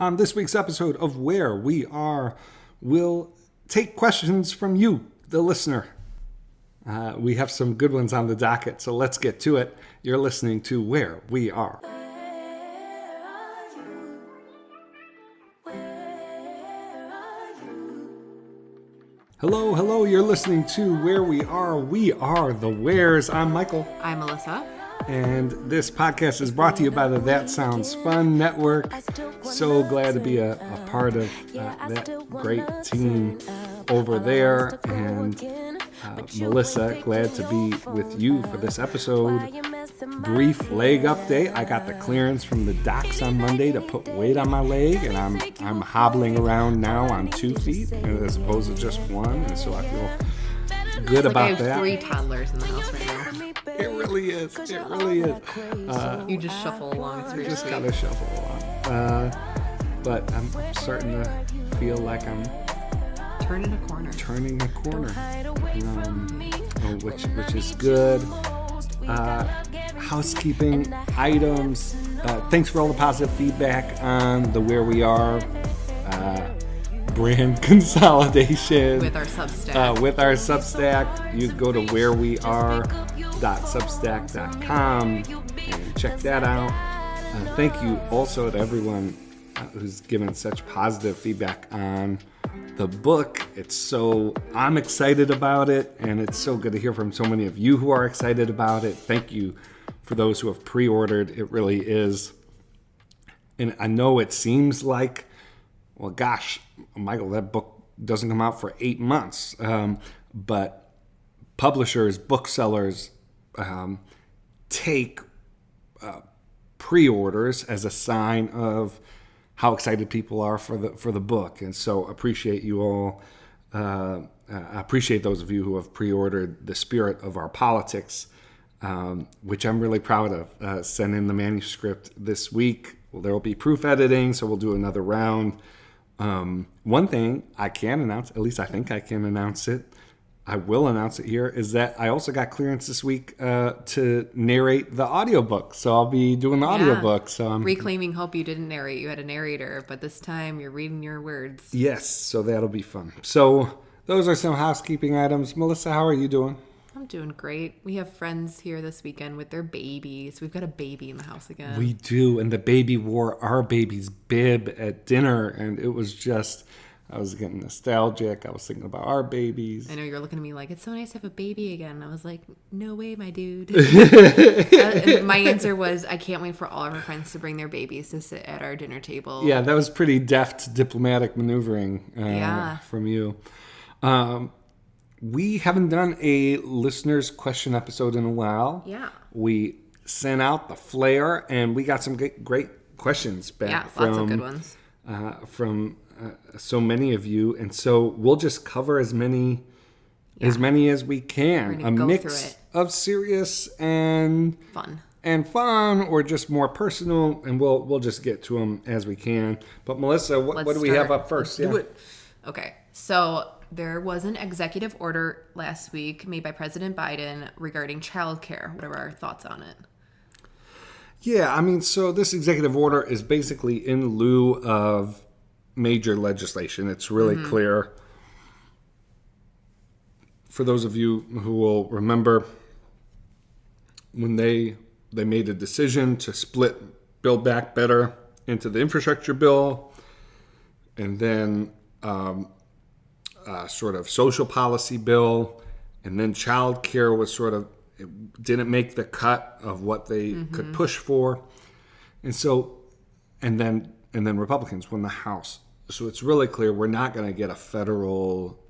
On this week's episode of Where We Are, we'll take questions from you, the listener. We have some good ones on the docket, so let's get to it. You're listening to Where We Are. Hello, you're listening to Where We Are. We are the Wheres. I'm Michael. I'm Melissa. And this podcast is brought to you by the That Sounds Fun Network. So glad to be a part of that great team over there. And Melissa, glad to be with you for this episode. Brief leg update. I got the clearance from the docs on Monday to put weight on my leg, and I'm hobbling around now on 2 feet as opposed to just one, and so I feel good about that. I have 3 toddlers in the house right now. It really is. You just shuffle along. It's just kind of shuffle along. But I'm starting to feel like I'm turning a corner. Which is good. Housekeeping items. Thanks for all the positive feedback on the Where We Are brand consolidation with our Substack. You go to whereweare.substack.com and check that out. Thank you also to everyone who's given such positive feedback on the book. I'm excited about it, and it's so good to hear from so many of you who are excited about it. Thank you for those who have pre-ordered. It really is. And I know it seems like, well, gosh, Michael, that book doesn't come out for 8 months. But publishers, booksellers take pre-orders as a sign of how excited people are for the book. And so appreciate you all. I appreciate those of you who have pre-ordered The Spirit of Our Politics, which I'm really proud of. Sent in the manuscript this week. Well, there will be proof editing, so we'll do another round. One thing I can announce, at least I think I can announce it, I will announce it here, is that I also got clearance this week to narrate the audiobook. So I'll be doing the audiobook. So I'm reclaiming hope you didn't narrate. You had a narrator, but this time you're reading your words. Yes, so that'll be fun. So those are some housekeeping items. Melissa, how are you doing? I'm doing great. We have friends here this weekend with their babies. We've got a baby in the house again. We do, and the baby wore our baby's bib at dinner, and it was just, I was getting nostalgic. I was thinking about our babies. I know you're looking at me like, it's so nice to have a baby again. And I was like, no way, my dude. My answer was, I can't wait for all of our friends to bring their babies to sit at our dinner table. Yeah, that was pretty deft diplomatic maneuvering from you. We haven't done a listener's question episode in a while. Yeah. We sent out the flare, and we got some great questions back lots of good ones. From so many of you. And so we'll just cover as many as we can. A mix of serious and fun, or just more personal, and we'll just get to them as we can. But Melissa, what do we have up first? Let's do it. Okay, so there was an executive order last week made by President Biden regarding childcare. What are our thoughts on it? Yeah, I mean, so this executive order is basically in lieu of major legislation. It's really clear. For those of you who will remember, when they made a decision to split Build Back Better into the infrastructure bill, and then sort of social policy bill, and then child care was it didn't make the cut of what they could push for. And so, and then Republicans won the House. So it's really clear we're not going to get a federal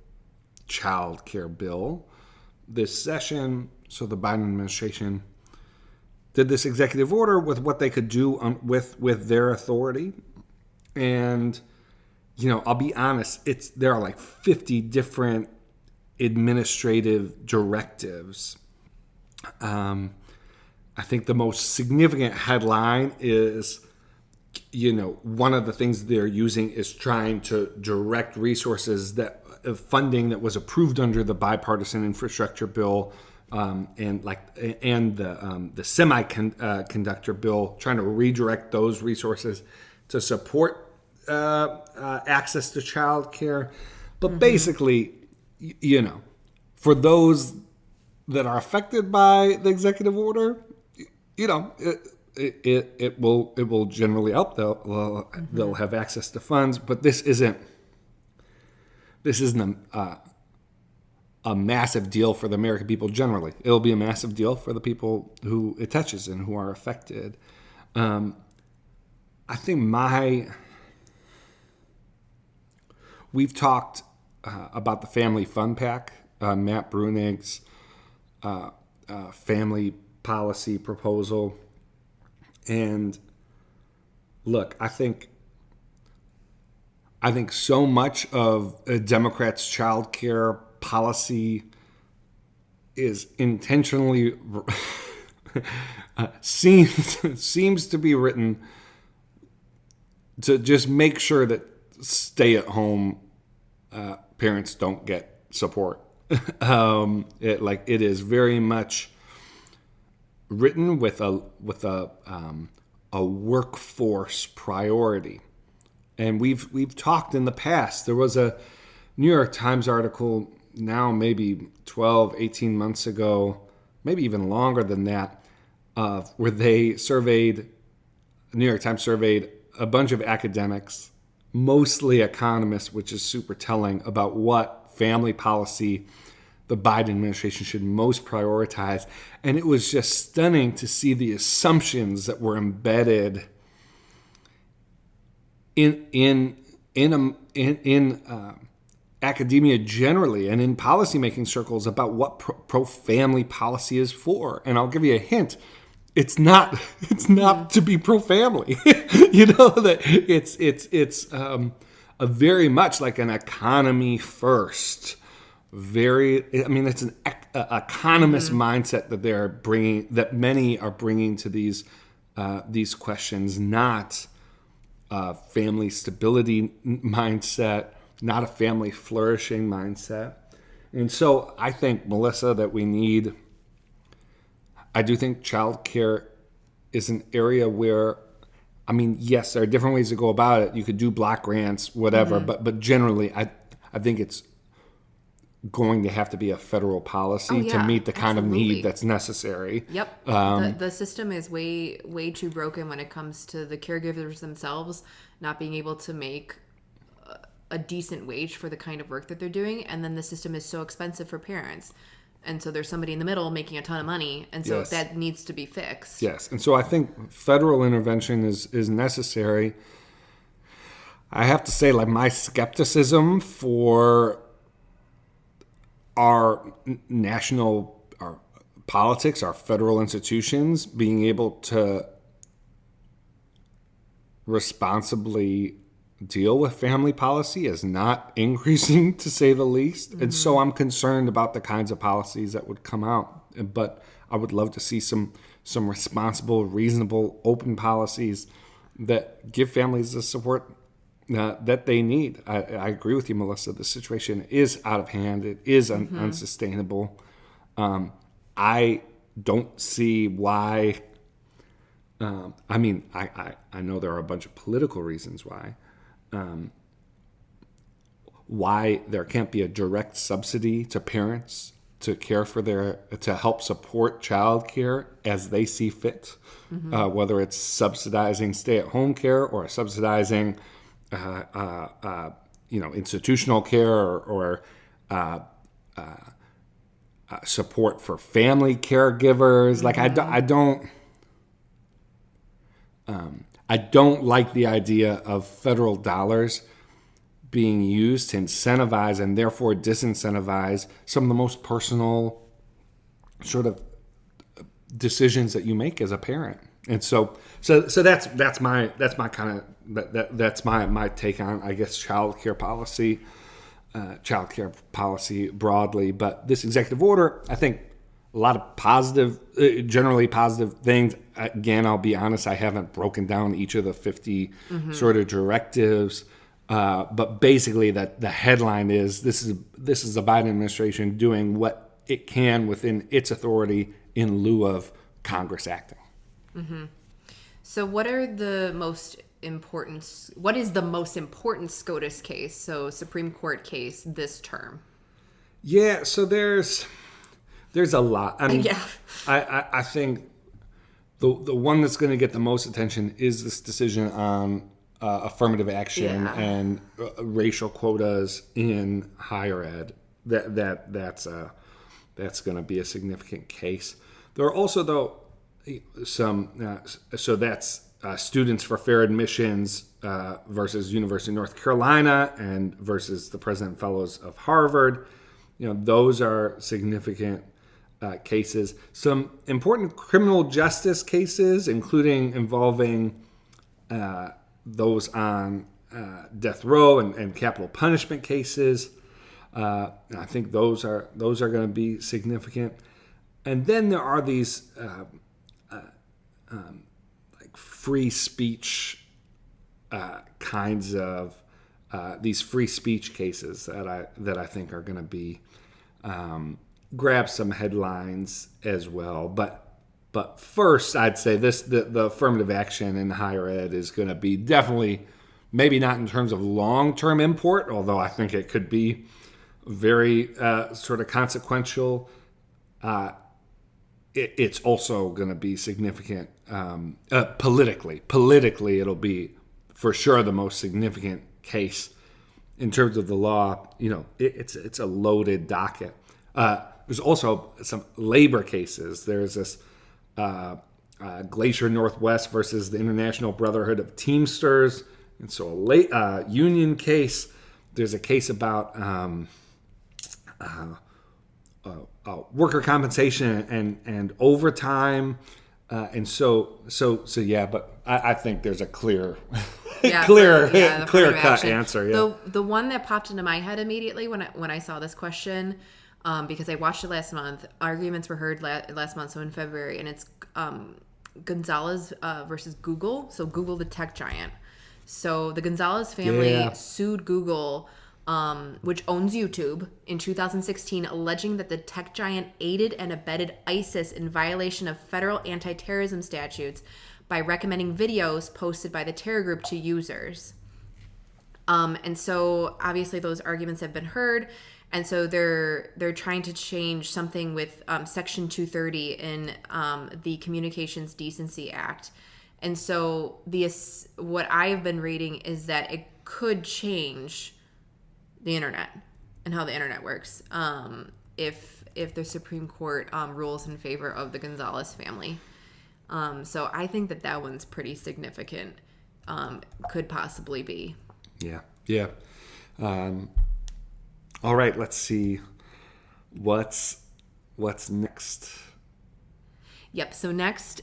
child care bill this session. So the Biden administration did this executive order with what they could do with their authority. And I'll be honest, there are like 50 different administrative directives. I think the most significant headline is, one of the things they're using is trying to direct resources funding that was approved under the bipartisan infrastructure bill, and the semiconductor bill, trying to redirect those resources to support access to child care. But basically, for those that are affected by the executive order, it will generally help. They'll have access to funds, but this isn't a massive deal for the American people generally. It'll be a massive deal for the people who it touches and who are affected. I think we've talked about the Family Fun Pack, Matt Brunig's family policy proposal. And look, I think so much of a Democrats' child care policy is intentionally seems to be written to just make sure that stay-at-home parents don't get support. It is very much written with a workforce priority. And we've talked in the past. There was a New York Times article now maybe 12, 18 months ago, maybe even longer than that, where New York Times surveyed a bunch of academics, mostly economists, which is super telling about what family policy the Biden administration should most prioritize. And it was just stunning to see the assumptions that were embedded in academia generally and in policymaking circles about what pro-family policy is for. And I'll give you a hint. It's not to be pro-family. That it's a very much like an economy first. It's an economist mindset that many are bringing to these questions, not a family stability mindset, not a family flourishing mindset. And so I think, Melissa, that I do think childcare is an area where, yes, there are different ways to go about it. You could do block grants, whatever, but generally I think it's going to have to be a federal policy to meet the kind of need that's necessary. Yep. The system is way too broken when it comes to the caregivers themselves not being able to make a decent wage for the kind of work that they're doing, and then the system is so expensive for parents. And so there's somebody in the middle making a ton of money, and so that needs to be fixed. Yes, and so I think federal intervention is necessary. I have to say, my skepticism for our national politics, our federal institutions being able to responsibly deal with family policy is not increasing, to say the least. Mm-hmm. And so I'm concerned about the kinds of policies that would come out. But I would love to see some responsible, reasonable, open policies that give families the support that they need. I agree with you, Melissa. The situation is out of hand. It is unsustainable. I don't see why. I know there are a bunch of political reasons why there can't be a direct subsidy to parents to care for to help support childcare as they see fit, whether it's subsidizing stay-at-home care or subsidizing institutional care or support for family caregivers. I don't like the idea of federal dollars being used to incentivize and therefore disincentivize some of the most personal sort of decisions that you make as a parent. And so that's my kind of that's my take on, I guess, childcare policy broadly. But this executive order, I think, a lot of generally positive things. Again, I'll be honest, I haven't broken down each of the 50 sort of directives. But basically, that the headline is this is the Biden administration doing what it can within its authority in lieu of Congress acting. Mm-hmm. So what are the most the most important SCOTUS case, so Supreme Court case this term? Yeah, so there's a lot. I mean, Yeah. I think the one that's going to get the most attention is this decision on affirmative action Yeah. and racial quotas in higher ed. That's going to be a significant case. There are also, though, some. So that's students for fair admissions versus University of North Carolina and versus the President Fellows of Harvard. Those are significant cases. Some important criminal justice cases, including involving those on death row and capital punishment cases. I think those are going to be significant. And then there are these like free speech kinds of these free speech cases that I think are going to be grab some headlines as well. But first, I'd say the affirmative action in higher ed is going to be definitely, maybe not in terms of long-term import, although I think it could be very sort of consequential. It's also going to be significant politically. Politically, it'll be for sure the most significant case in terms of the law. It's a loaded docket. There's also some labor cases. There's this Glacier Northwest versus the International Brotherhood of Teamsters, and so a union case. There's a case about worker compensation and overtime, and so yeah. But I think there's a clear cut answer. Yeah. The one that popped into my head immediately when I saw this question, because I watched it last month. Arguments were heard last month, so in February, and it's Gonzalez versus Google. So Google, the tech giant. So the Gonzalez family sued Google, which owns YouTube, in 2016, alleging that the tech giant aided and abetted ISIS in violation of federal anti-terrorism statutes by recommending videos posted by the terror group to users. And so obviously those arguments have been heard. And so they're trying to change something with Section 230 in the Communications Decency Act. And so what I've been reading is that it could change the internet and how the internet works if the Supreme Court rules in favor of the Gonzalez family. So I think that one's pretty significant. Could possibly be. Yeah. All right, let's see what's next. Yep. So next,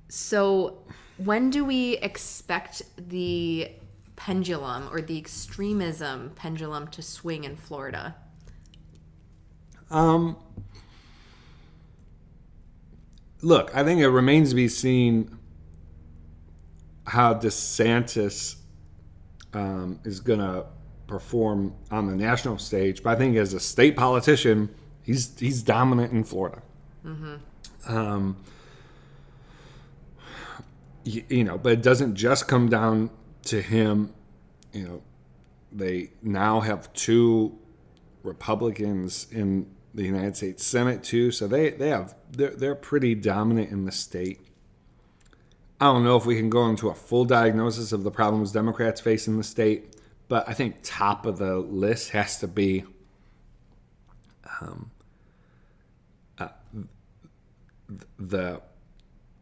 so when do we expect the pendulum or the extremism pendulum to swing in Florida? Look, I think it remains to be seen how DeSantis is going to perform on the national stage. But I think as a state politician, he's dominant in Florida. Mm-hmm. But it doesn't just come down to him. They now have two Republicans in the United States Senate too, so they're pretty dominant in the state. I don't know if we can go into a full diagnosis of the problems Democrats face in the state, but I think top of the list has to be the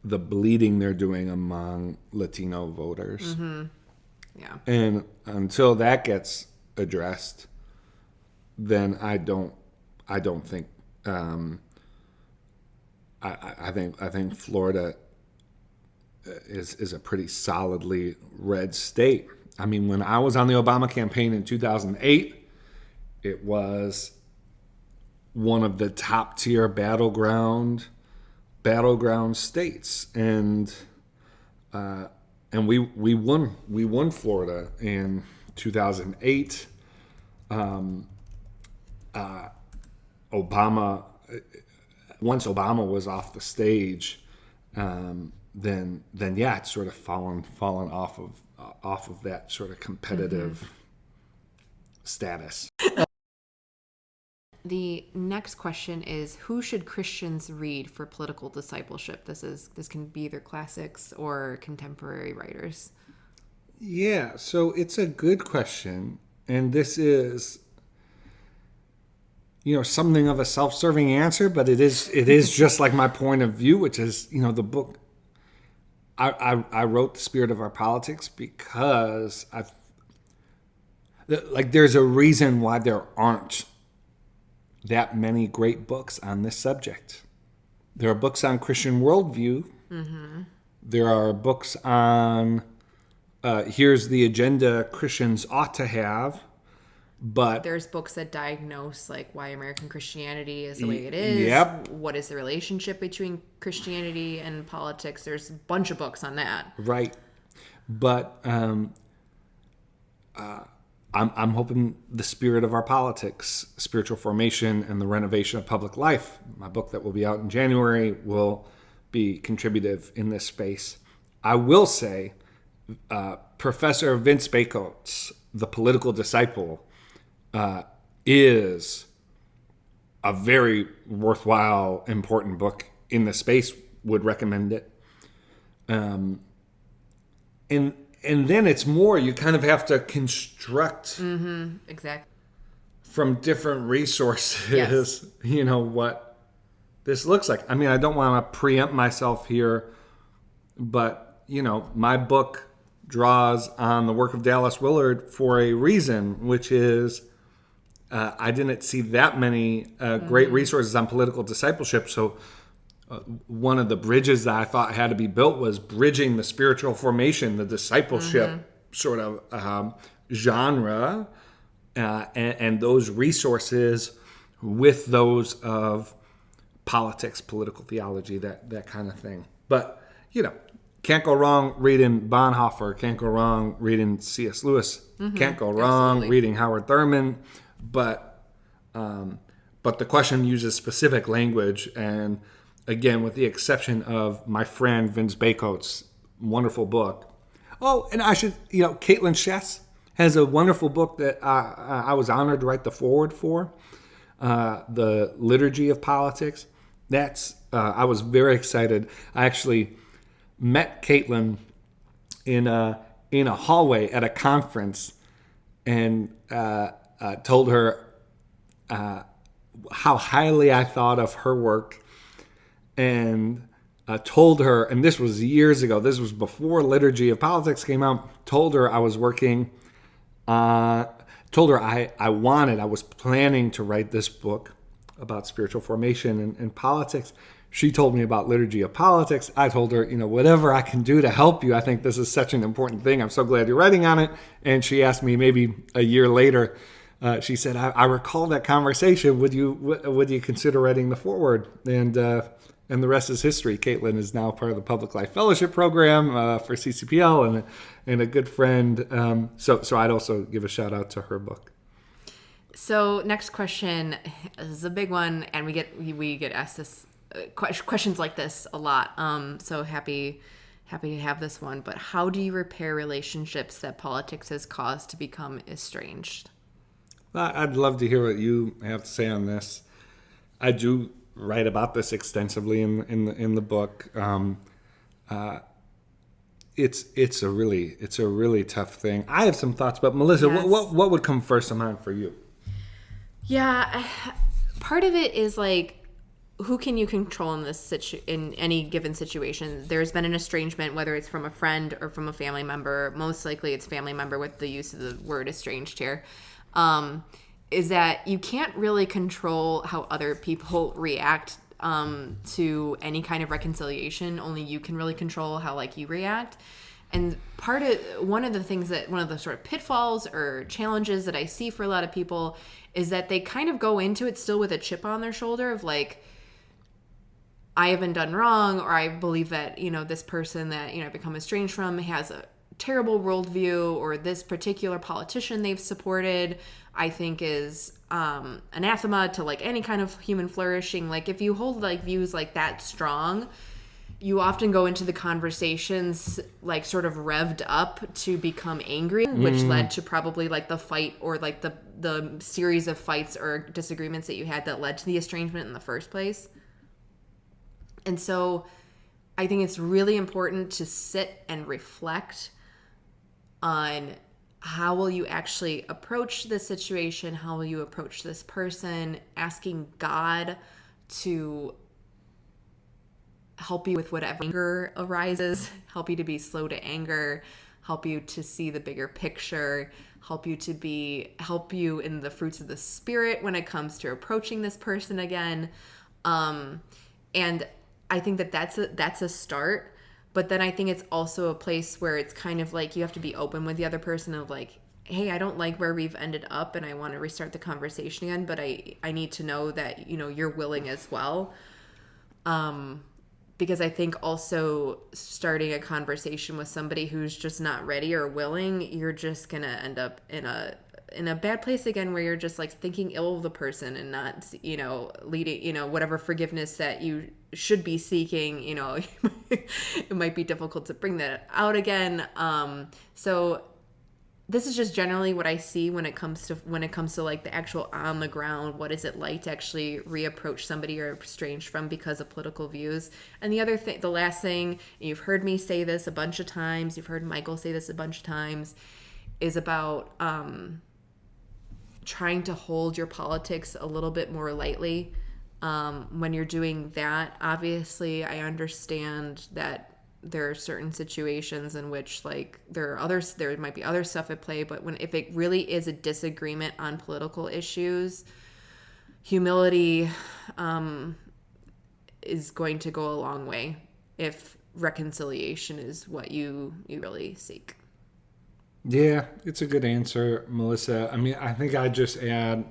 bleeding they're doing among Latino voters. Mm-hmm. Yeah. And until that gets addressed, then I don't think I think Florida is a pretty solidly red state. I mean, when I was on the Obama campaign in 2008, it was one of the top tier battleground states, and we won Florida in 2008. Obama, once Obama was off the stage, then yeah, it's sort of fallen off of that sort of competitive status. The next question is, who should Christians read for political discipleship? This can be either classics or contemporary writers. Yeah, so it's a good question, and this is, something of a self-serving answer, but it is just like my point of view, which is, the book. I wrote The Spirit of Our Politics because there's a reason why there aren't that many great books on this subject. There are books on Christian worldview. Mm-hmm. There are books on here's the agenda Christians ought to have. But there's books that diagnose like why American Christianity is the way it is. Yep. What is the relationship between Christianity and politics? There's a bunch of books on that. Right. But I'm hoping The Spirit of Our Politics, Spiritual Formation and the Renovation of Public Life, my book that will be out in January, will be contributive in this space. I will say, Professor Vince Bacote's The Political Disciple is a very worthwhile, important book in the space. Would recommend it. And then it's more, you kind of have to construct exactly from different resources, what this looks like. I mean, I don't want to preempt myself here, but, my book draws on the work of Dallas Willard for a reason, which is I didn't see that many great resources on political discipleship. So one of the bridges that I thought had to be built was bridging the spiritual formation, the discipleship sort of genre, and those resources with those of politics, political theology, that kind of thing. But, can't go wrong reading Bonhoeffer, can't go wrong reading C.S. Lewis, can't go wrong reading Howard Thurman. But the question uses specific language, and again, with the exception of my friend Vince Bacote's wonderful book. Oh, and I should, Caitlin Schess has a wonderful book that I was honored to write the foreword for, The Liturgy of Politics. I was very excited. I actually met Caitlin in a hallway at a conference, and told her how highly I thought of her work, and told her, and this was years ago, this was before Liturgy of Politics came out, told her I was working, told her I was planning to write this book about spiritual formation and politics. She told me about Liturgy of Politics. I told her, whatever I can do to help you. I think this is such an important thing. I'm so glad you're writing on it. And she asked me maybe a year later, she said, I recall that conversation. Would you consider writing the foreword? And the rest is history. Caitlin is now part of the Public Life Fellowship Program for CCPL and a good friend. So I'd also give a shout out to her book. So next question is a big one, and we get asked this questions like this a lot. So happy to have this one. But how do you repair relationships that politics has caused to become estranged? I'd love to hear what you have to say on this. I do write about this extensively in the book. It's a really tough thing. I have some thoughts, but Melissa, Yes. what would come first to mind for you? Yeah, part of it is like, who can you control in any given situation? There's been an estrangement, whether it's from a friend or from a family member. Most likely, it's family member with the use of the word estranged here. Is that you can't really control how other people react to any kind of reconciliation. Only you can really control how you react. And one of the sort of pitfalls or challenges that I see for a lot of people is that they kind of go into it still with a chip on their shoulder of I haven't done wrong, or I believe that, this person that, I've become estranged from has a terrible worldview, or this particular politician they've supported, I think is anathema to any kind of human flourishing. If you hold views that strong, you often go into the conversations like sort of revved up to become angry, which led to probably like the fight or like the series of fights or disagreements that you had that led to the estrangement in the first place. And so I think it's really important to sit and reflect on how will you actually approach this situation? How will you approach this person? Asking God to help you with whatever anger arises, help you to be slow to anger, help you to see the bigger picture, help you in the fruits of the spirit when it comes to approaching this person again. And I think that's a start. But then I think it's also a place where it's kind of like you have to be open with the other person of like, hey, I don't like where we've ended up and I want to restart the conversation again, but I need to know that, you're willing as well. Because I think also starting a conversation with somebody who's just not ready or willing, you're just going to end up in a bad place again where you're just like thinking ill of the person and not, leading, whatever forgiveness that you should be seeking, it might be difficult to bring that out again. So this is just generally what I see when it comes to like the actual on the ground. What is it like to actually reapproach somebody you're estranged from because of political views? And the last thing, you've heard me say this a bunch of times, you've heard Michael say this a bunch of times, is about trying to hold your politics a little bit more lightly. When you're doing that, obviously I understand that there are certain situations in which like there might be other stuff at play, but if it really is a disagreement on political issues, humility is going to go a long way if reconciliation is what you really seek. Yeah, it's a good answer, Melissa. I mean, I think I'd just add,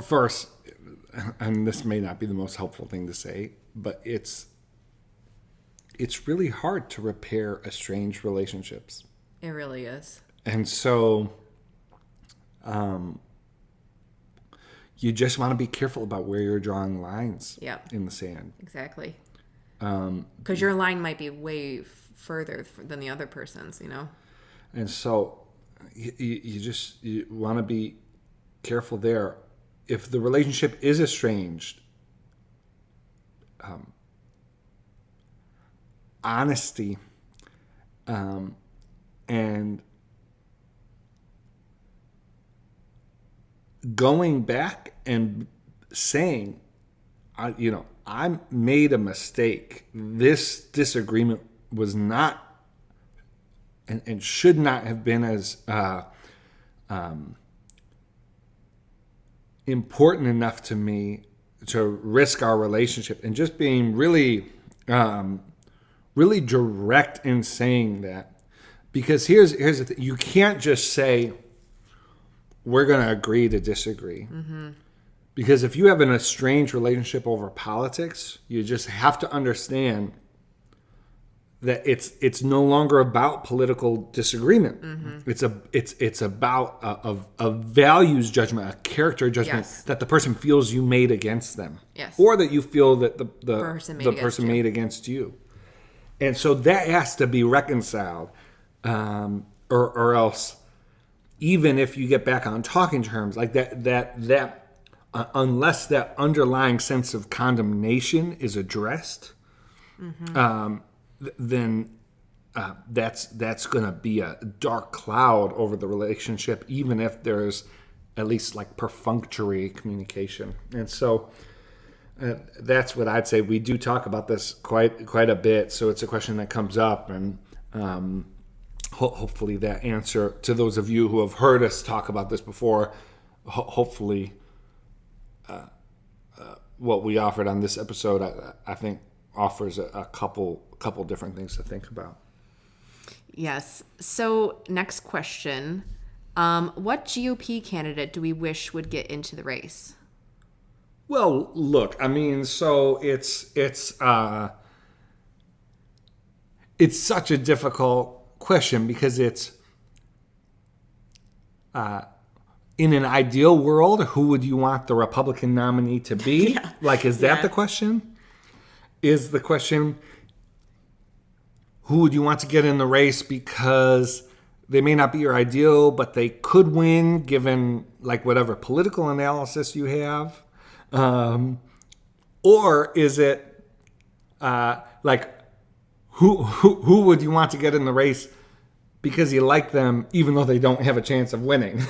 first, and this may not be the most helpful thing to say, but it's really hard to repair estranged relationships. It really is. And so you just want to be careful about where you're drawing lines in the sand. Exactly. Because your line might be way further than the other person's, And so you want to be careful there. If the relationship is estranged, honesty and going back and saying, I made a mistake. This disagreement was not and should not have been as important enough to me to risk our relationship, and just being really really direct in saying that. Because here's the thing. You can't just say we're going to agree to disagree. Mm-hmm. Because if you have an estranged relationship over politics, you just have to understand that it's no longer about political disagreement. Mm-hmm. It's about a values judgment, a character judgment that the person feels you made against them, or that you feel that the person made against you. And so that has to be reconciled, or else, even if you get back on talking terms, like that unless that underlying sense of condemnation is addressed, mm-hmm. Then that's going to be a dark cloud over the relationship, even if there's at least like perfunctory communication. And so that's what I'd say. We do talk about this quite a bit, so it's a question that comes up, and hopefully that answer to those of you who have heard us talk about this before, hopefully what we offered on this episode, I think offers a couple different things to think about. Yes. So next question. What GOP candidate do we wish would get into the race? Well, look, I mean, so it's such a difficult question because it's in an ideal world, who would you want the Republican nominee to be? Yeah. Like, is that the question? Is the question, who would you want to get in the race because they may not be your ideal, but they could win given like whatever political analysis you have? Or is it like who would you want to get in the race because you like them even though they don't have a chance of winning?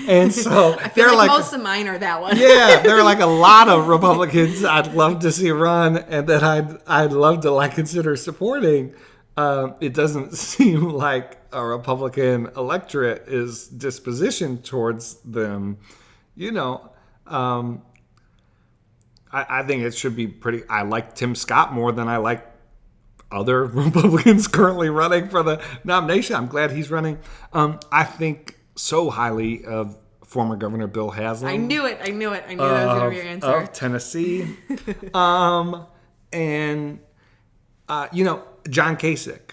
And so I feel like most of mine are that one. Yeah, there are like a lot of Republicans I'd love to see run and that I'd love to like consider supporting. It doesn't seem like a Republican electorate is dispositioned towards them. I think it should be pretty. I like Tim Scott more than I like other Republicans currently running for the nomination. I'm glad he's running. I think so highly of former Governor Bill Haslam. I knew it. I knew that was going to be your answer. Of Tennessee. John Kasich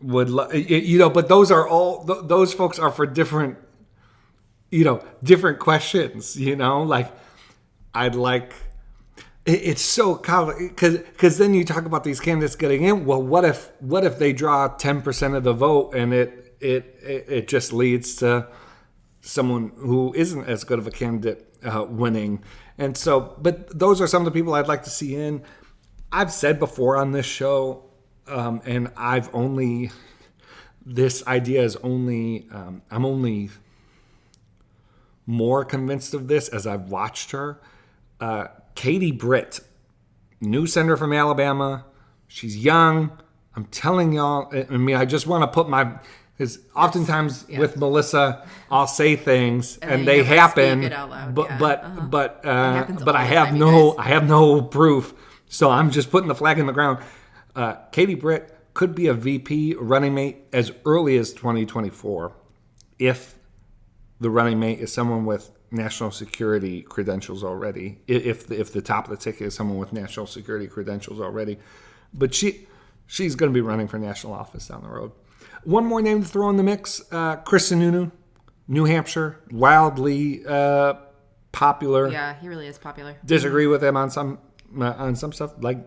but those are all, those folks are for different, different questions, like I'd like, it's so complicated because then you talk about these candidates getting in. Well, what if they draw 10% of the vote and it just leads to someone who isn't as good of a candidate winning? And so, but those are some of the people I'd like to see in. I've said before on this show, and this idea is only, I'm only more convinced of this as I've watched her. Katie Britt, new senator from Alabama. She's young. I'm telling y'all, I just want to put because oftentimes with Melissa, I'll say things and they happen, speak it out loud. but I have no proof. So I'm just putting the flag in the ground. Katie Britt could be a VP running mate as early as 2024 if the running mate is someone with national security credentials already. If the top of the ticket is someone with national security credentials already. But she's going to be running for national office down the road. One more name to throw in the mix, Chris Sununu, New Hampshire, wildly popular. Yeah, he really is popular. Disagree with him on some stuff, like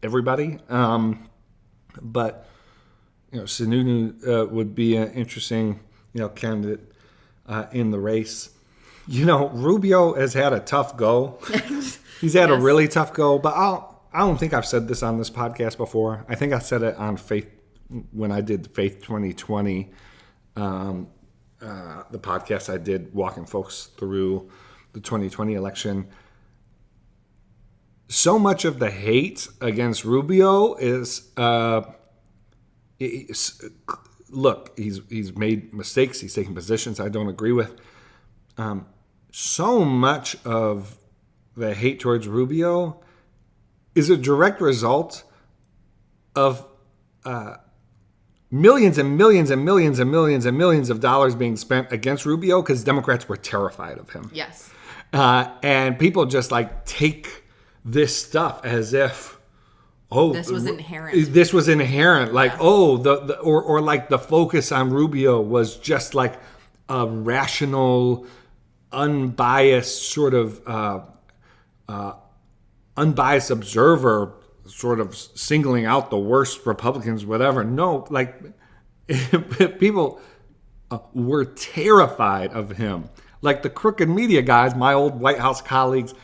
everybody. But Sununu would be an interesting candidate in the race. Rubio has had a tough go. He's had a really tough go, but I don't think I've said this on this podcast before. I think I said it on Faith when I did Faith 2020, the podcast I did walking folks through the 2020 election. So much of the hate against Rubio is, look, he's made mistakes. He's taken positions I don't agree with. So much of the hate towards Rubio is a direct result of millions and millions and millions and millions and millions of dollars being spent against Rubio because Democrats were terrified of him. Yes. And people just take this stuff as if, this was inherent. This was inherent. The focus on Rubio was just like a rational, unbiased sort of unbiased observer sort of singling out the worst Republicans, whatever. No, people were terrified of him. Like the crooked media guys, my old White House colleagues,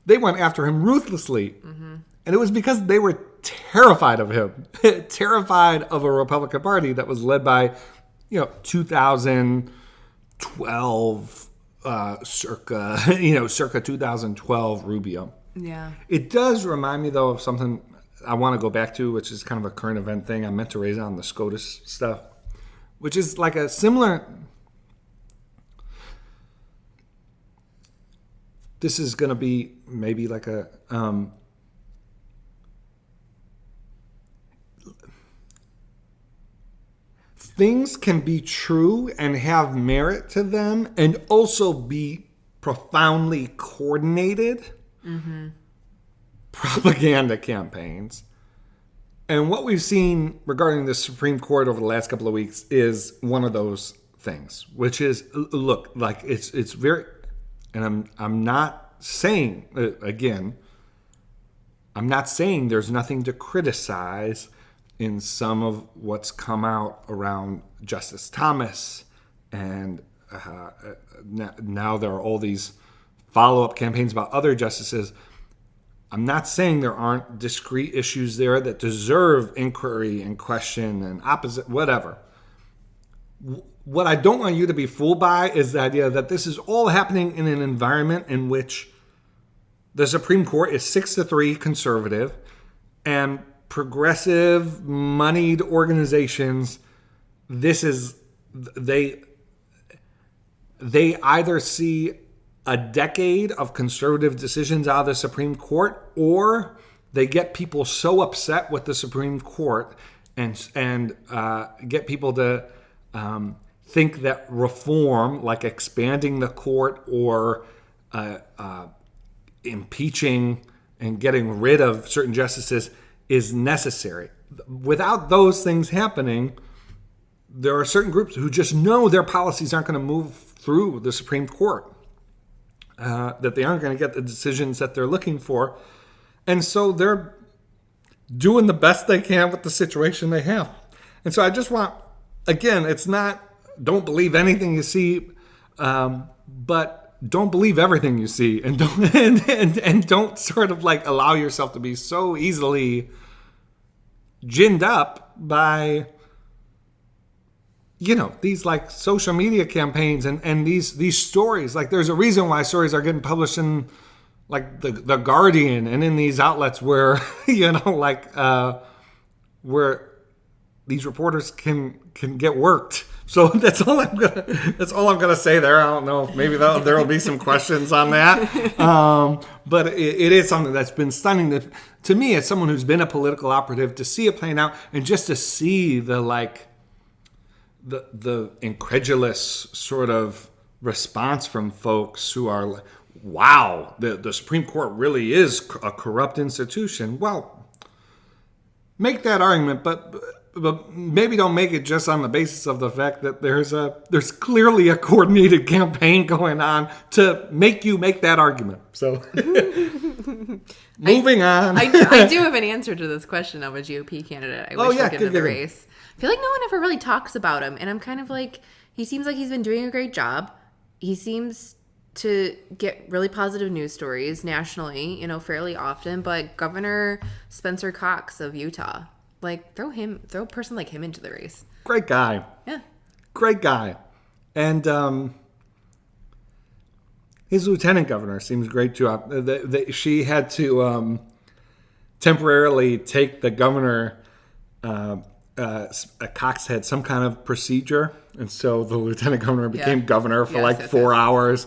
they went after him ruthlessly. Mm-hmm. And it was because they were terrified of him, terrified of a Republican Party that was led by, 2012, circa 2012 Rubio. Yeah. It does remind me, though, of something I want to go back to, which is kind of a current event thing. I meant to raise on the SCOTUS stuff, which is like a similar... This is going to be maybe like a... things can be true and have merit to them and also be profoundly coordinated propaganda campaigns. And what we've seen regarding the Supreme Court over the last couple of weeks is one of those things, which is, look, like it's very, and I'm not saying, again, I'm not saying there's nothing to criticize in some of what's come out around Justice Thomas, and now there are all these follow-up campaigns about other justices. I'm not saying there aren't discrete issues there that deserve inquiry and question and opposite, whatever. What I don't want you to be fooled by is the idea that this is all happening in an environment in which the Supreme Court is 6-3 conservative, and progressive, moneyed organizations, they either see a decade of conservative decisions out of the Supreme Court, or they get people so upset with the Supreme Court and get people to think that reform, like expanding the court or impeaching and getting rid of certain justices, is necessary. Without those things happening, there are certain groups who just know their policies aren't going to move through the Supreme Court, that they aren't going to get the decisions that they're looking for. And so they're doing the best they can with the situation they have. And so I just want, again, it's not, don't believe anything you see, but don't believe everything you see, and don't and don't sort of like allow yourself to be so easily ginned up by, you know, these like social media campaigns and these stories. Like, there's a reason why stories are getting published in like the Guardian and in these outlets where, you know, like where these reporters can get worked. So that's all I'm gonna say there. I don't know if maybe there will be some questions on that, but it is something that's been stunning to me as someone who's been a political operative, to see it playing out and just to see the incredulous sort of response from folks who are like, wow, the Supreme Court really is a corrupt institution. Well, make that argument, but maybe don't make it just on the basis of the fact that there's clearly a coordinated campaign going on to make you make that argument. So moving on. I do have an answer to this question of a GOP candidate. I wish I could get in the race. I feel like no one ever really talks about him, and I'm kind of like, he seems like he's been doing a great job. He seems to get really positive news stories nationally, you know, fairly often. But Governor Spencer Cox of Utah, like, throw a person like him into the race. Great guy. Yeah. Great guy. And his lieutenant governor seems great too. She had to temporarily take the governor. Cox had some kind of procedure, and so the lieutenant governor became governor for 4 hours.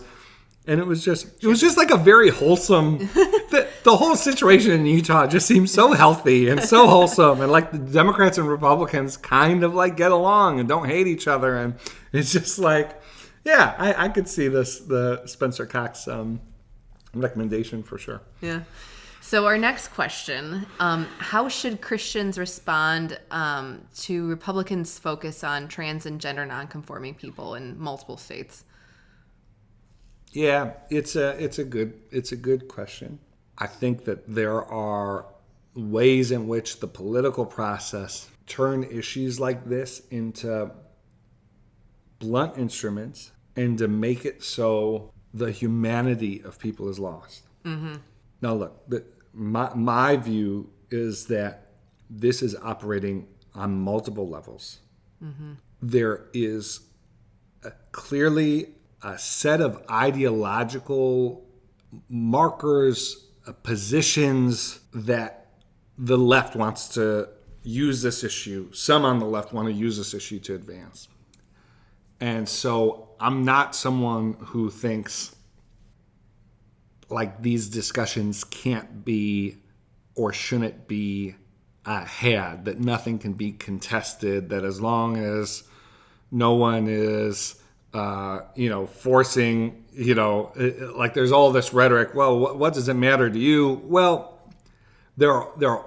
And it was just like a very wholesome, the whole situation in Utah just seems so healthy and so wholesome. And like the Democrats and Republicans kind of like get along and don't hate each other. And it's just like, yeah, I could see the Spencer Cox recommendation for sure. Yeah. So our next question, how should Christians respond to Republicans' focus on trans and gender nonconforming people in multiple states? Yeah, it's a good question. I think that there are ways in which the political process turn issues like this into blunt instruments and to make it so the humanity of people is lost. Mm-hmm. Now, look, my view is that this is operating on multiple levels. Mm-hmm. There is clearly a set of ideological markers, positions that the left wants to use this issue. Some on the left want to use this issue to advance. And so I'm not someone who thinks like these discussions can't be or shouldn't be had, that nothing can be contested, that as long as no one is forcing, like there's all this rhetoric. Well, what does it matter to you? Well, there are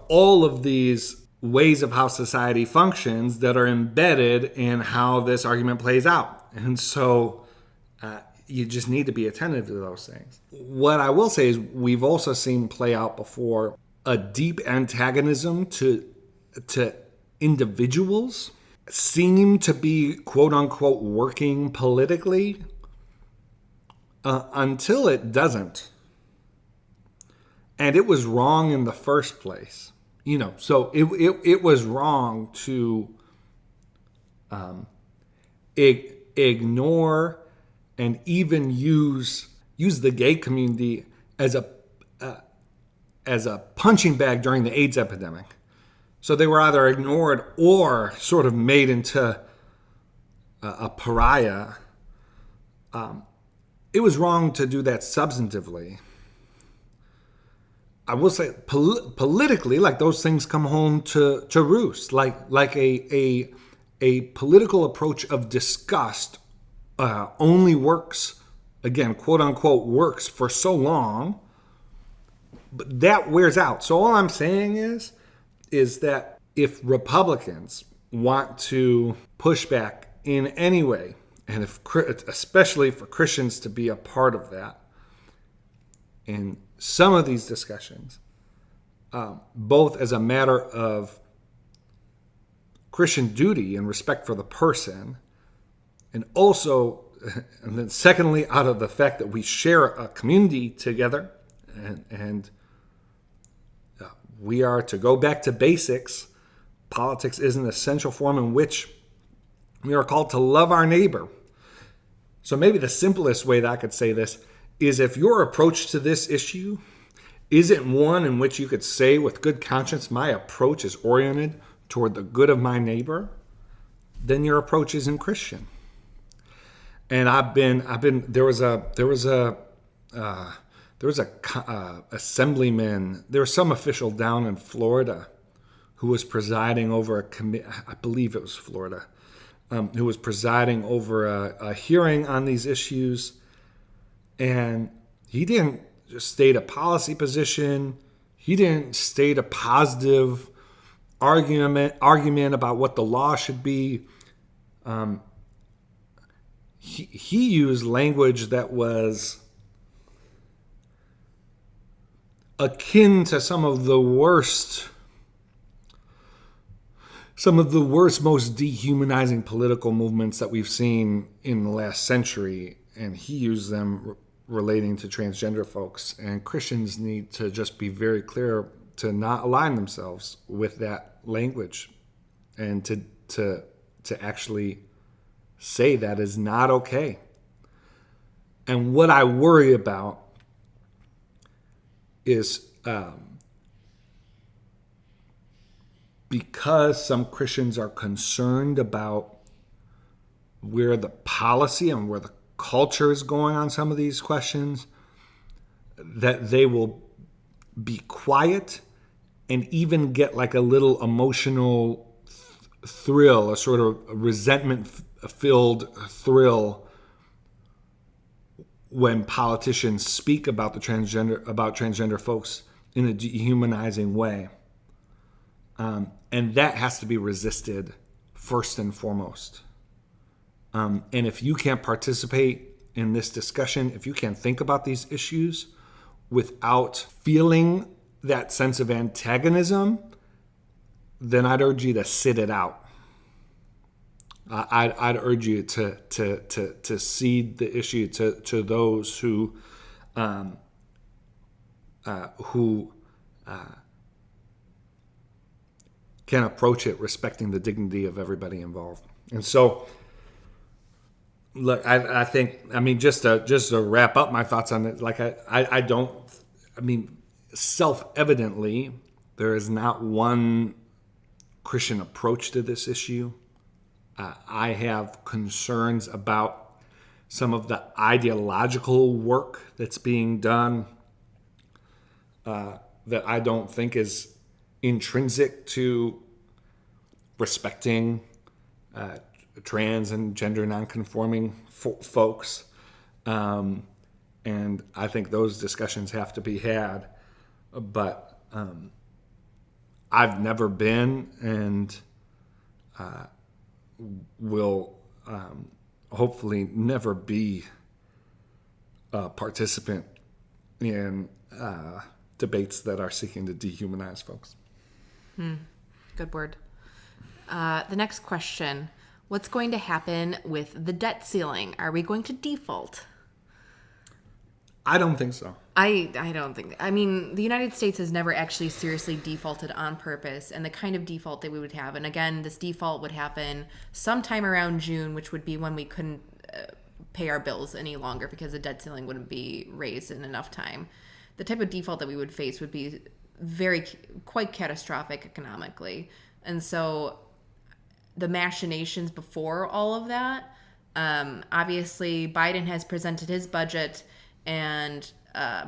all of these ways of how society functions that are embedded in how this argument plays out. And so you just need to be attentive to those things. What I will say is we've also seen play out before a deep antagonism to individuals seem to be quote unquote working politically until it doesn't. And it was wrong in the first place. So it was wrong to ignore and even use the gay community as a punching bag during the AIDS epidemic. So they were either ignored or sort of made into a pariah. It was wrong to do that substantively. I will say politically, like those things come home to roost. Like a political approach of disgust only works, again, quote unquote, works for so long, but that wears out. So all I'm saying is that if Republicans want to push back in any way, and especially for Christians to be a part of that, in some of these discussions, both as a matter of Christian duty and respect for the person, and also, and then secondly, out of the fact that we share a community together, and we are to go back to basics. Politics is an essential form in which we are called to love our neighbor. So maybe the simplest way that I could say this is if your approach to this issue isn't one in which you could say with good conscience, my approach is oriented toward the good of my neighbor, then your approach isn't Christian. And there was a assemblyman, there was some official down in Florida who was presiding over a committee, I believe it was Florida, who was presiding over a hearing on these issues. And he didn't just state a policy position. He didn't state a positive argument about what the law should be. He used language that was akin to some of the worst, most dehumanizing political movements that we've seen in the last century. And he used them relating to transgender folks. And Christians need to just be very clear to not align themselves with that language and to actually say that is not okay. And what I worry about is because some Christians are concerned about where the policy and where the culture is going on some of these questions, that they will be quiet and even get like a little emotional thrill, a sort of resentment-filled thrill when politicians speak about transgender folks in a dehumanizing way. And that has to be resisted first and foremost. And if you can't participate in this discussion, if you can't think about these issues without feeling that sense of antagonism, then I'd urge you to sit it out. I'd urge you to cede the issue to those who can approach it respecting the dignity of everybody involved. And so, look, I think, just to wrap up my thoughts on it, like self-evidently, there is not one Christian approach to this issue. I have concerns about some of the ideological work that's being done that I don't think is intrinsic to respecting trans and gender nonconforming folks. And I think those discussions have to be had. But I've never been and will hopefully never be a participant in debates that are seeking to dehumanize folks. Good word. The next question. What's going to happen with the debt ceiling? Are we going to default? I don't think so. I don't think. I mean, the United States has never actually seriously defaulted on purpose, and the kind of default that we would have, and again, this default would happen sometime around June, which would be when we couldn't pay our bills any longer because the debt ceiling wouldn't be raised in enough time. The type of default that we would face would be quite catastrophic economically, and so the machinations before all of that, obviously, Biden has presented his budget. And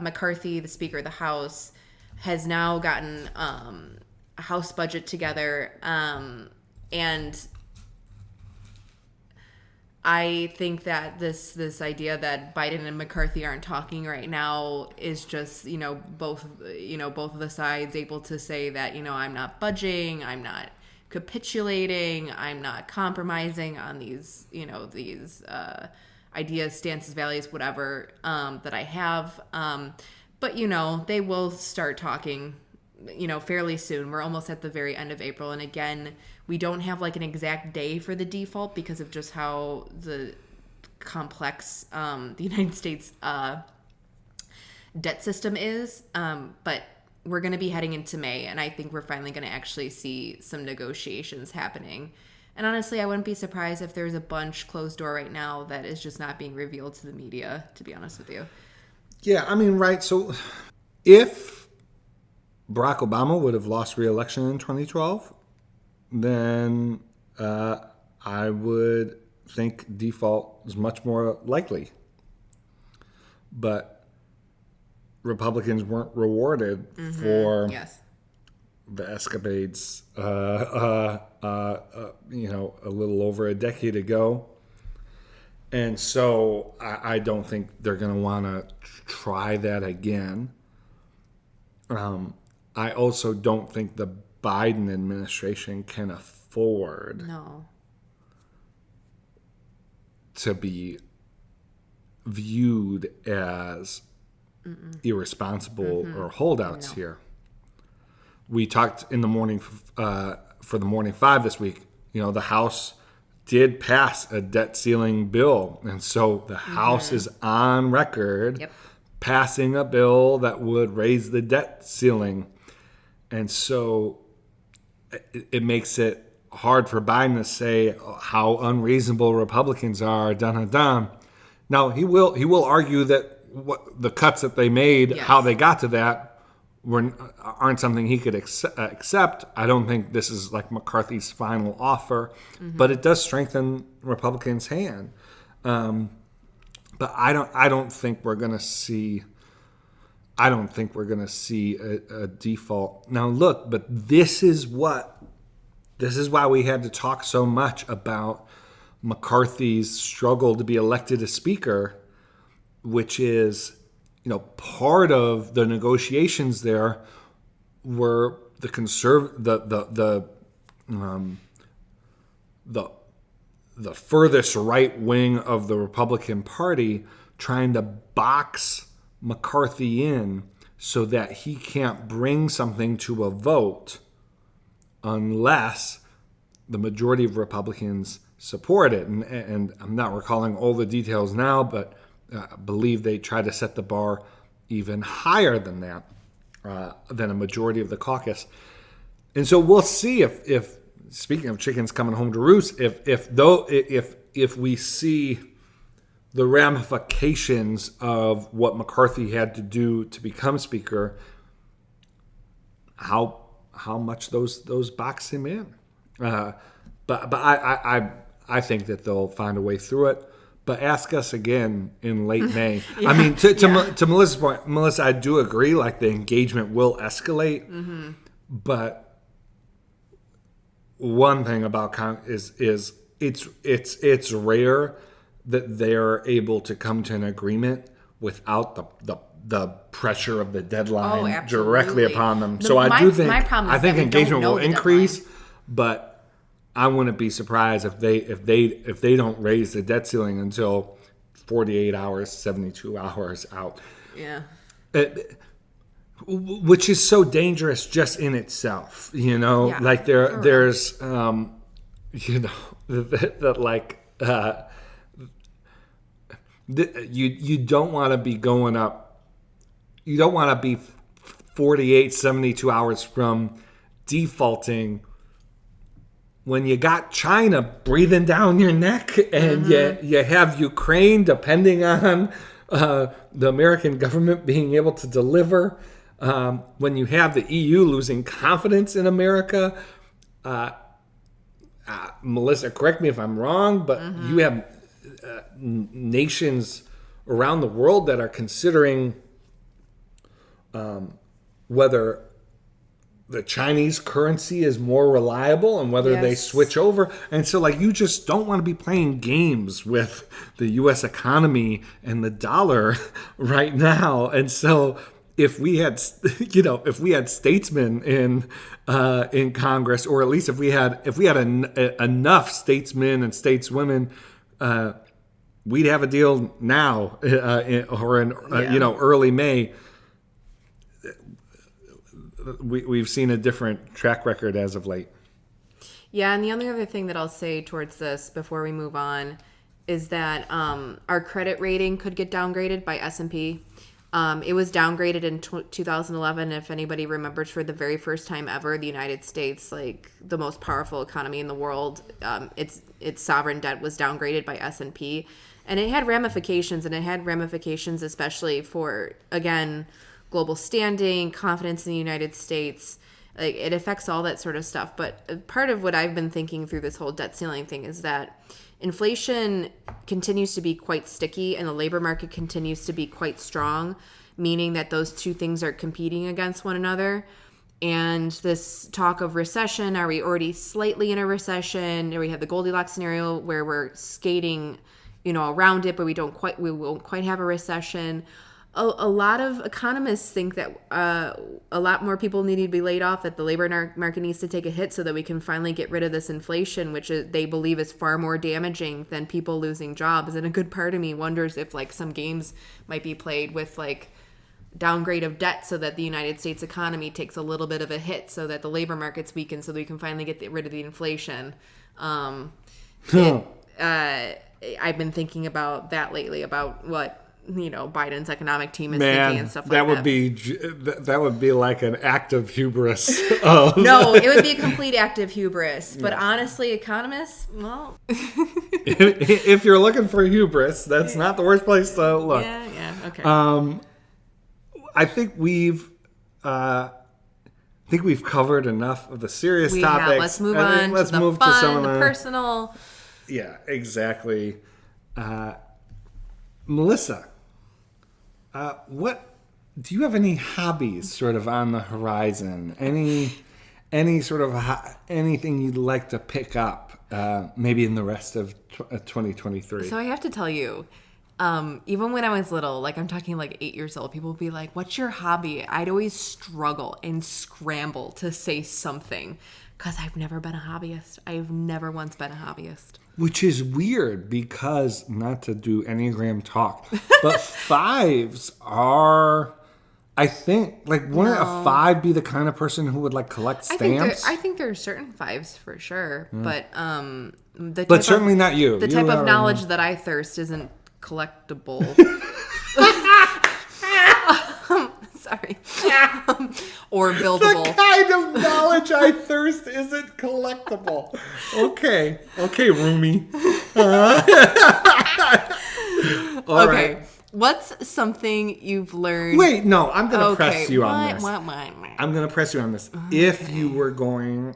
McCarthy, the Speaker of the House, has now gotten a House budget together. And I think that this idea that Biden and McCarthy aren't talking right now is just, both of the sides able to say that, I'm not budging, I'm not capitulating, I'm not compromising on these ideas, stances, values, whatever, that I have. But, they will start talking, fairly soon. We're almost at the very end of April. And again, we don't have like an exact day for the default because of just how the complex the United States debt system is. But we're going to be heading into May, and I think we're finally going to actually see some negotiations happening. And honestly, I wouldn't be surprised if there's a bunch closed door right now that is just not being revealed to the media, to be honest with you. Yeah, I mean, right. So if Barack Obama would have lost re-election in 2012, then I would think default is much more likely. But Republicans weren't rewarded for the escapades, a little over a decade ago. And so I don't think they're going to want to try that again. I also don't think the Biden administration can afford to be viewed as irresponsible or holdouts here. We talked in the morning for the Morning Five this week. The House did pass a debt ceiling bill, and so the House is on record passing a bill that would raise the debt ceiling, and so it makes it hard for Biden to say how unreasonable Republicans are. Now he will argue that the cuts that they made, how they got to that, aren't something he could accept. I don't think this is like McCarthy's final offer, but it does strengthen Republicans' hand. But I don't think we're going to see. I don't think we're going to see a default. Now look, but this is why we had to talk so much about McCarthy's struggle to be elected as Speaker, which is, part of the negotiations there were the furthest right wing of the Republican Party trying to box McCarthy in so that he can't bring something to a vote unless the majority of Republicans support it. And I'm not recalling all the details now, but I believe they try to set the bar even higher than that, than a majority of the caucus. And so we'll see if speaking of chickens coming home to roost, if we see the ramifications of what McCarthy had to do to become Speaker, how much those box him in. But I think that they'll find a way through it. But ask us again in late May. I mean, to Melissa's point, Melissa, I do agree. Like the engagement will escalate, but one thing about is it's rare that they're able to come to an agreement without the pressure of the deadline absolutely. directly upon them. The- So I my- do think my problem is I think that we don't engagement know will the increase, deadline. but I wouldn't be surprised if they don't raise the debt ceiling until 48 hours, 72 hours out. Yeah. Which is so dangerous just in itself, you know. Yeah, like for real. there's, you know, that like you don't want to be going up. You don't want to be 48, 72 hours from defaulting when you got China breathing down your neck and you have Ukraine depending on the American government being able to deliver. When you have the EU losing confidence in America, Melissa, correct me if I'm wrong, but you have nations around the world that are considering whether the Chinese currency is more reliable and whether they Yes. switch over. And so, like, you just don't want to be playing games with the U.S. economy and the dollar right now. And so, if we had, statesmen in Congress, or at least if we had enough statesmen and stateswomen, we'd have a deal now, or in early May. We've seen a different track record as of late. Yeah, and the only other thing that I'll say towards this before we move on is that our credit rating could get downgraded by S&P. It was downgraded in 2011. If anybody remembers, for the very first time ever, the United States, like the most powerful economy in the world, its sovereign debt was downgraded by S&P, and it had ramifications. Especially for, again, global standing, confidence in the United States. Like, it affects all that sort of stuff. But part of what I've been thinking through this whole debt ceiling thing is that inflation continues to be quite sticky and the labor market continues to be quite strong, meaning that those two things are competing against one another. And this talk of recession, are we already slightly in a recession? Or we have the Goldilocks scenario where we're skating, around it, but we won't quite have a recession. A lot of economists think that a lot more people need to be laid off, that the labor market needs to take a hit so that we can finally get rid of this inflation, which they believe is far more damaging than people losing jobs. And a good part of me wonders if, like, some games might be played with, like, downgrade of debt so that the United States economy takes a little bit of a hit so that the labor market's weakened so that we can finally get rid of the inflation. I've been thinking about that lately, about what Biden's economic team is thinking and stuff like that. That would be like an act of hubris. No, it would be a complete act of hubris. But honestly, economists, well, if you're looking for hubris, that's not the worst place to look. Yeah, okay. I think we've covered enough of the serious topics. Have. Let's move on. Let's move to some of the personal. Yeah, exactly. Melissa, what do you have any hobbies sort of on the horizon? Any sort of anything you'd like to pick up, maybe in the rest of 2023? So I have to tell you, even when I was little, like I'm talking like 8 years old, people would be like, "What's your hobby?" I'd always struggle and scramble to say something because I've never been a hobbyist. I've never once been a hobbyist. Which is weird because, not to do Enneagram talk, but fives are, I think, like, wouldn't a five be the kind of person who would, like, collect stamps? I think there are certain fives for sure, but certainly not you. The type of knowledge that I thirst isn't collectible. Sorry. Or buildable. The kind of knowledge I thirst isn't collectible. Okay, Rumi. All right. What's something you've learned? Wait, no, I'm going to press you on this. What? I'm going to press you on this. Okay. If you were going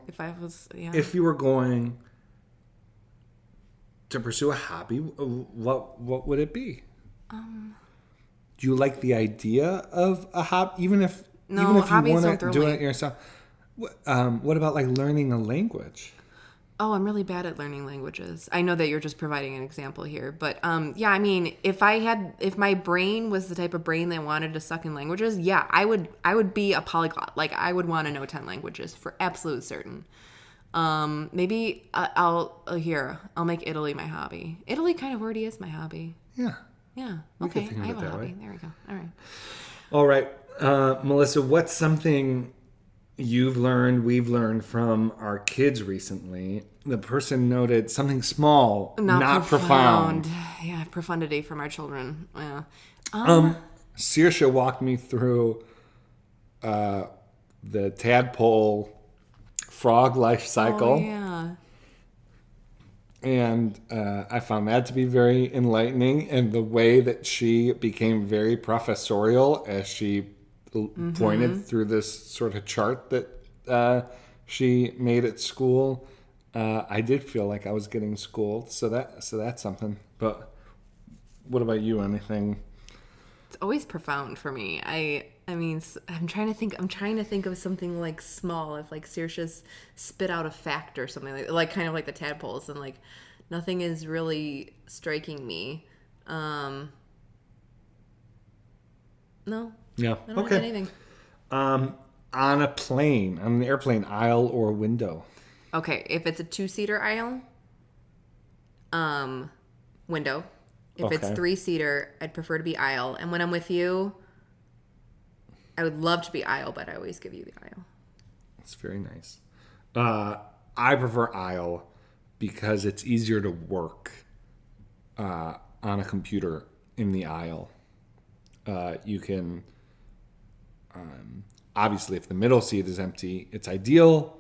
to pursue a hobby, what would it be? Do you like the idea of a hobby, even if you want to do it yourself? What about, like, learning a language? Oh, I'm really bad at learning languages. I know that you're just providing an example here, but yeah, I mean, if my brain was the type of brain that wanted to suck in languages, yeah, I would be a polyglot. Like I would want to know 10 languages for absolute certain. Maybe I'll make Italy my hobby. Italy kind of already is my hobby. Yeah. Yeah. We could Okay. think of I it have a that hobby. way. There we go. All right. All right. Melissa, what's something you've learned, we've learned from our kids recently? The person noted something small, not profound. Yeah, profundity from our children. Yeah. Saoirse walked me through the tadpole frog life cycle. Oh, yeah. And I found that to be very enlightening, and the way that she became very professorial as she pointed through this sort of chart that she made at school. I did feel like I was getting schooled, so that's something. But what about you? Anything? It's always profound for me. I mean, I'm trying to think of something like small. If like Saoirse's spit out a fact or something like kind of like the tadpoles, and like nothing is really striking me. No. Yeah. I don't have anything. On an airplane, aisle or window? Okay, if it's a 2-seater aisle, window. If it's 3-seater, I'd prefer to be aisle. And when I'm with you, I would love to be aisle, but I always give you the aisle. That's very nice. I prefer aisle because it's easier to work on a computer in the aisle. You can, obviously, if the middle seat is empty, it's ideal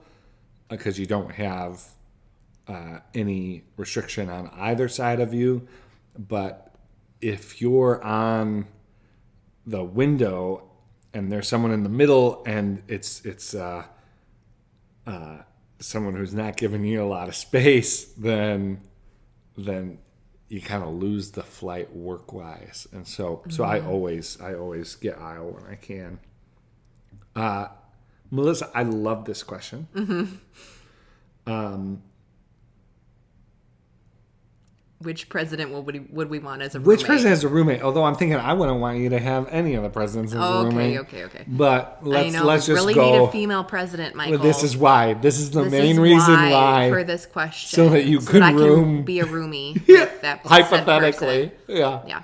because you don't have any restriction on either side of you. But if you're on the window and there's someone in the middle and it's someone who's not giving you a lot of space, then you kind of lose the flight work wise. And so I always get aisle when I can. Melissa, I love this question. Which president would we want as a roommate? Which president has a roommate? Although I'm thinking I wouldn't want you to have any of the presidents as a roommate. Okay. But let's just really go. Need a female president, Michael. Well, this is why. This is the main reason why for this question, so that you could I can be a roomie with that hypothetically. Yeah.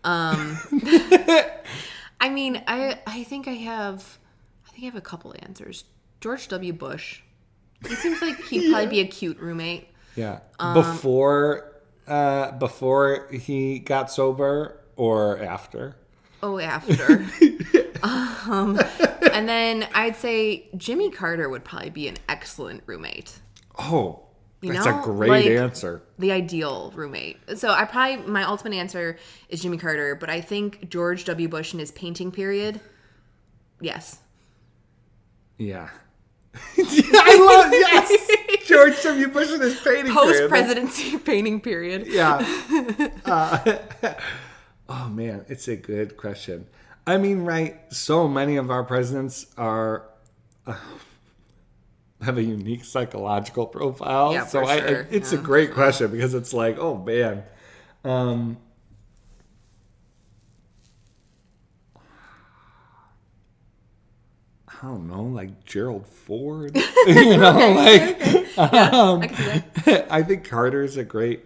I mean, I think I have a couple answers. George W. Bush. He seems like he'd probably be a cute roommate. Yeah. Before he got sober or after? Oh, after. And then I'd say Jimmy Carter would probably be an excellent roommate. Oh, that's a great answer. The ideal roommate. So my ultimate answer is Jimmy Carter, but I think George W. Bush in his painting period, yes. Yeah. Yes! George W. Bush in his painting period. Post-presidency painting period. Yeah. Oh, man, it's a good question. I mean, right, so many of our presidents have a unique psychological profile. Yeah, so for sure. It's a great question because it's like, oh, man. I don't know, like Gerald Ford. You know, I can see that. I think Carter's a great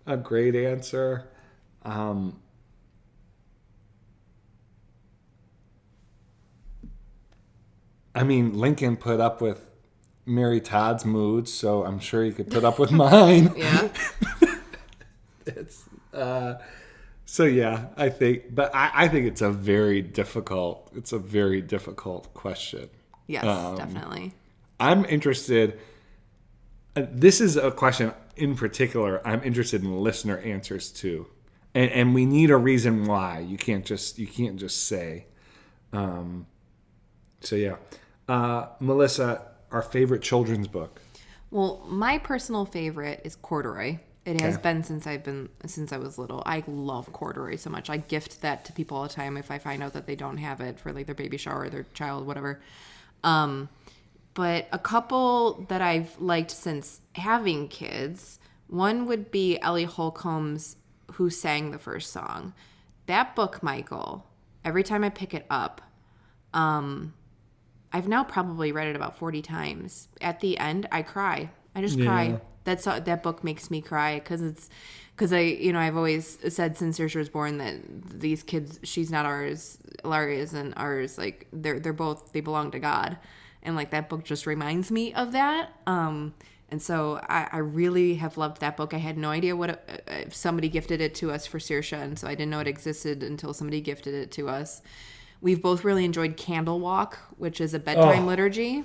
answer. I mean, Lincoln put up with Mary Todd's moods, so I'm sure he could put up with mine. Yeah. So yeah, I think it's a very difficult question. Yes, definitely. I'm interested. This is a question in particular. I'm interested in listener answers to, and we need a reason why. You can't just say. So yeah, Melissa, our favorite children's book. Well, my personal favorite is Corduroy. It has been since I was little. I love Corduroy so much. I gift that to people all the time if I find out that they don't have it for like their baby shower, their child, whatever. But a couple that I've liked since having kids, one would be Ellie Holcomb's Who Sang the First Song. That book, Michael, every time I pick it up, I've now probably read it about 40 times. At the end, I cry. I just cry. That book makes me cry because I've always said since Saoirse was born that these kids, she's not ours, Laurie isn't ours. Like they belong to God, and like that book just reminds me of that. And so I really have loved that book. I had no idea if somebody gifted it to us for Saoirse, and so I didn't know it existed until somebody gifted it to us. We've both really enjoyed Candle Walk, which is a bedtime liturgy.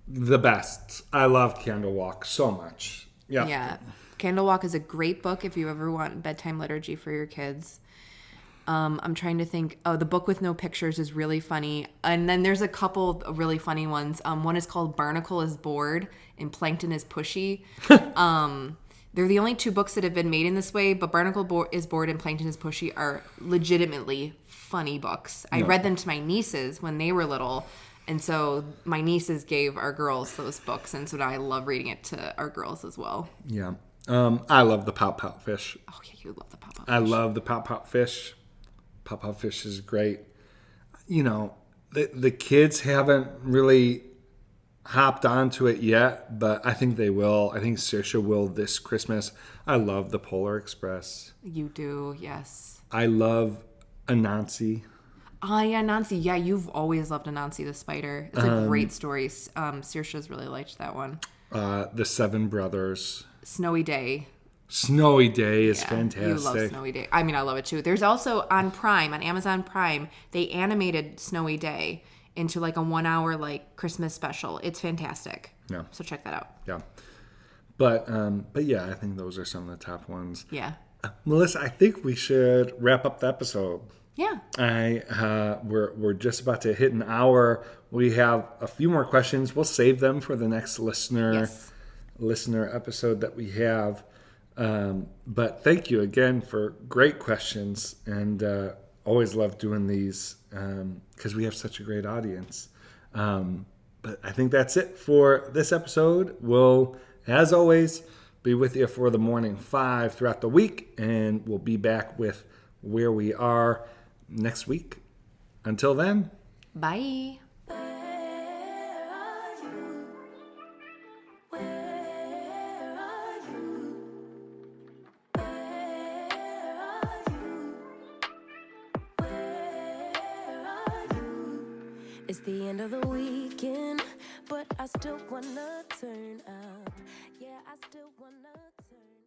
The best. I love Candle Walk so much. Yeah. Yeah. Candle Walk is a great book if you ever want bedtime liturgy for your kids. I'm trying to think. Oh, The Book with No Pictures is really funny. And then there's a couple of really funny ones. One is called Barnacle is Bored and Plankton is Pushy. They're the only two books that have been made in this way, but Barnacle is Bored and Plankton is Pushy are legitimately funny books. I read them to my nieces when they were little, and so my nieces gave our girls those books, and so now I love reading it to our girls as well. Yeah. I love the Pout Pout Fish. Oh, yeah, you love the Pout Pout Fish. I love the Pout Pout Fish. Pout Pout Fish is great. You know, the kids haven't really hopped onto it yet, but I think they will. I think Saoirse will this Christmas. I love the Polar Express. You do, yes. I love Anansi. Oh, yeah, Nancy. Yeah, you've always loved Anansi the Spider. It's a great story. Saoirse's really liked that one. The Seven Brothers. Snowy Day. Snowy Day is fantastic. You love Snowy Day. I mean, I love it too. There's also on Amazon Prime, they animated Snowy Day into like a 1 hour like Christmas special. It's fantastic. Yeah. So check that out. Yeah. But yeah, I think those are some of the top ones. Yeah. Melissa, I think we should wrap up the episode. Yeah. We're just about to hit an hour. We have a few more questions. We'll save them for the next listener episode that we have. But thank you again for great questions, and always love doing these because we have such a great audience. But I think that's it for this episode. We'll, as always, be with you for the morning 5 throughout the week, and we'll be back with where we are next week. Until then, bye. It's the end of the weekend, but I still wanna turn up. Yeah, I still wanna turn